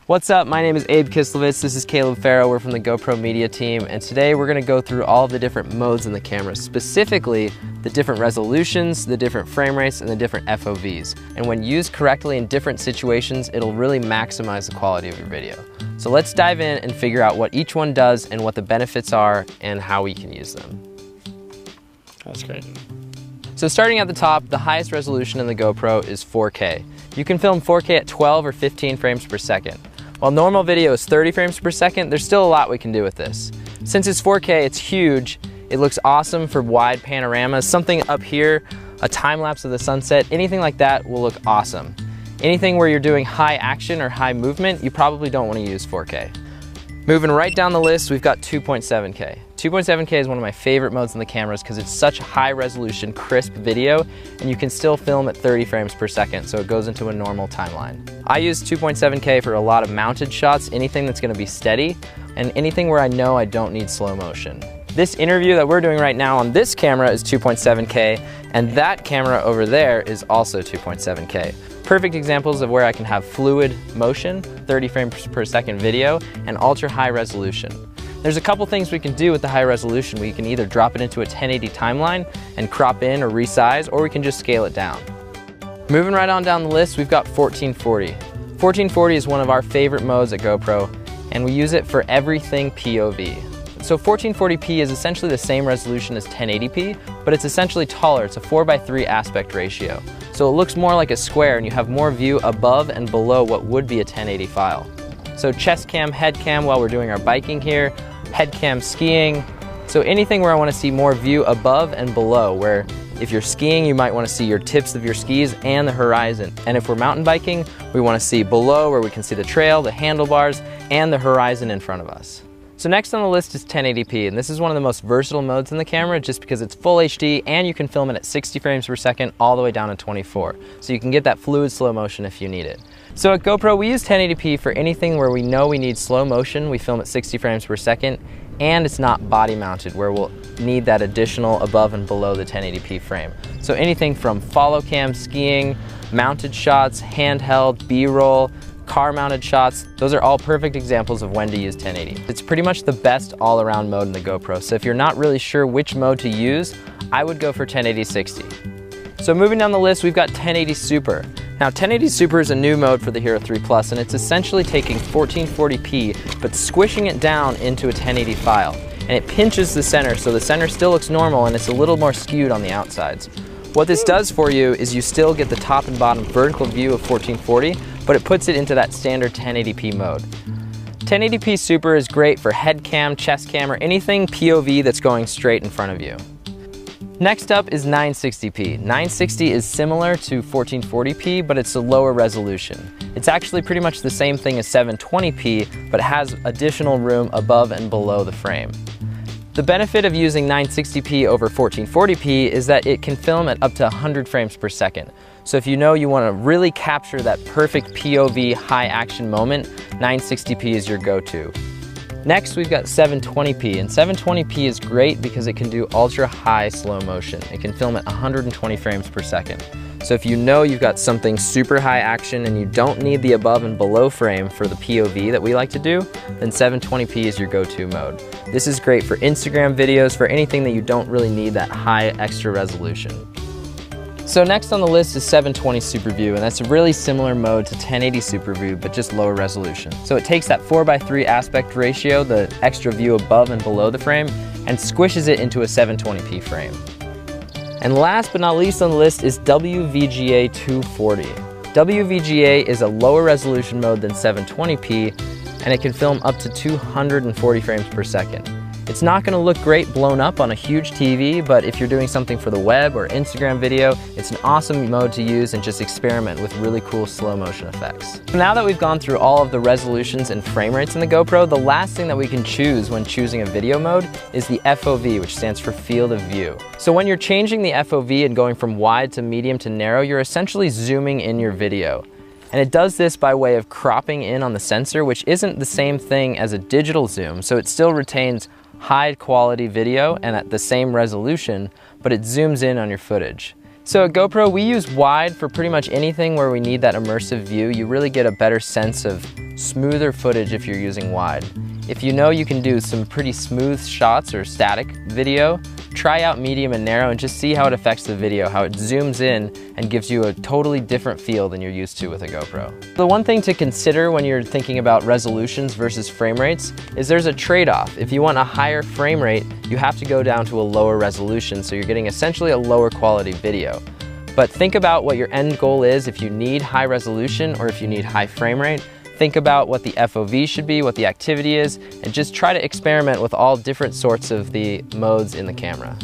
What's up? My name is Abe Kislevitz. This is Caleb Farrow. We're from the GoPro media team, and today we're going to go through all of the different modes in the camera, specifically the different resolutions, the different frame rates, and the different FOVs. And when used correctly in different situations, it'll really maximize the quality of your video. So let's dive in and figure out what each one does and what the benefits are and how we can use them. That's great. So starting at the top, the highest resolution in the GoPro is 4K. You can film 4K at 12 or 15 frames per second. While normal video is 30 frames per second, there's still a lot we can do with this. Since it's 4K, it's huge, it looks awesome for wide panoramas. Something up here, a time lapse of the sunset, anything like that will look awesome. Anything where you're doing high action or high movement, you probably don't want to use 4K. Moving right down the list, we've got 2.7K. 2.7K is one of my favorite modes in the cameras because it's such high resolution, crisp video, and you can still film at 30 frames per second, so it goes into a normal timeline. I use 2.7K for a lot of mounted shots, anything that's going to be steady, and anything where I know I don't need slow motion. This interview that we're doing right now on this camera is 2.7K, and that camera over there is also 2.7K. Perfect examples of where I can have fluid motion, 30 frames per second video, and ultra high resolution. There's a couple things we can do with the high resolution. We can either drop it into a 1080 timeline and crop in or resize, or we can just scale it down. Moving right on down the list, we've got 1440. 1440 is one of our favorite modes at GoPro, and we use it for everything POV. So 1440p is essentially the same resolution as 1080p, but it's essentially taller. It's a 4:3 aspect ratio. So it looks more like a square and you have more view above and below what would be a 1080 file. So chest cam, head cam while we're doing our biking here, head cam skiing. So anything where I want to see more view above and below, where if you're skiing, you might want to see your tips of your skis and the horizon. And if we're mountain biking, we want to see below where we can see the trail, the handlebars, and the horizon in front of us. So next on the list is 1080p, and this is one of the most versatile modes in the camera just because it's full HD and you can film it at 60 frames per second all the way down to 24. So you can get that fluid slow motion if you need it. So at GoPro, we use 1080p for anything where we know we need slow motion, we film at 60 frames per second, and it's not body mounted where we'll need that additional above and below the 1080p frame. So anything from follow cam, skiing, mounted shots, handheld, B-roll, car mounted shots, those are all perfect examples of when to use 1080. It's pretty much the best all-around mode in the GoPro, so if you're not really sure which mode to use, I would go for 1080-60. So moving down the list, we've got 1080 Super. Now 1080 Super is a new mode for the Hero 3 Plus, and it's essentially taking 1440p but squishing it down into a 1080 file. And it pinches the center, so the center still looks normal and it's a little more skewed on the outsides. What this does for you is you still get the top and bottom vertical view of 1440, but it puts it into that standard 1080p mode. 1080p Super is great for head cam, chest cam, or anything POV that's going straight in front of you. Next up is 960p. 960 is similar to 1440p, but it's a lower resolution. It's actually pretty much the same thing as 720p, but it has additional room above and below the frame. The benefit of using 960p over 1440p is that it can film at up to 100 frames per second. So if you know you want to really capture that perfect POV high action moment, 960p is your go-to. Next, we've got 720p, and 720p is great because it can do ultra high slow motion. It can film at 120 frames per second. So if you know you've got something super high action and you don't need the above and below frame for the POV that we like to do, then 720p is your go-to mode. This is great for Instagram videos, for anything that you don't really need that high extra resolution. So next on the list is 720 Super View, and that's a really similar mode to 1080 Super View, but just lower resolution. So it takes that 4:3 aspect ratio, the extra view above and below the frame, and squishes it into a 720p frame. And last but not least on the list is WVGA 240. WVGA is a lower resolution mode than 720p, and it can film up to 240 frames per second. It's not going to look great blown up on a huge TV, but if you're doing something for the web or Instagram video, it's an awesome mode to use and just experiment with really cool slow motion effects. Now that we've gone through all of the resolutions and frame rates in the GoPro, the last thing that we can choose when choosing a video mode is the FOV, which stands for field of view. So when you're changing the FOV and going from wide to medium to narrow, you're essentially zooming in your video. And it does this by way of cropping in on the sensor, which isn't the same thing as a digital zoom, so it still retains high quality video and at the same resolution, but it zooms in on your footage. So at GoPro, we use wide for pretty much anything where we need that immersive view. You really get a better sense of smoother footage if you're using wide. If you know you can do some pretty smooth shots or static video, try out medium and narrow and just see how it affects the video, how it zooms in and gives you a totally different feel than you're used to with a GoPro. The one thing to consider when you're thinking about resolutions versus frame rates is there's a trade-off. If you want a higher frame rate, you have to go down to a lower resolution, so you're getting essentially a lower quality video. But think about what your end goal is if you need high resolution or if you need high frame rate. Think about what the FOV should be, what the activity is, and just try to experiment with all different sorts of the modes in the camera.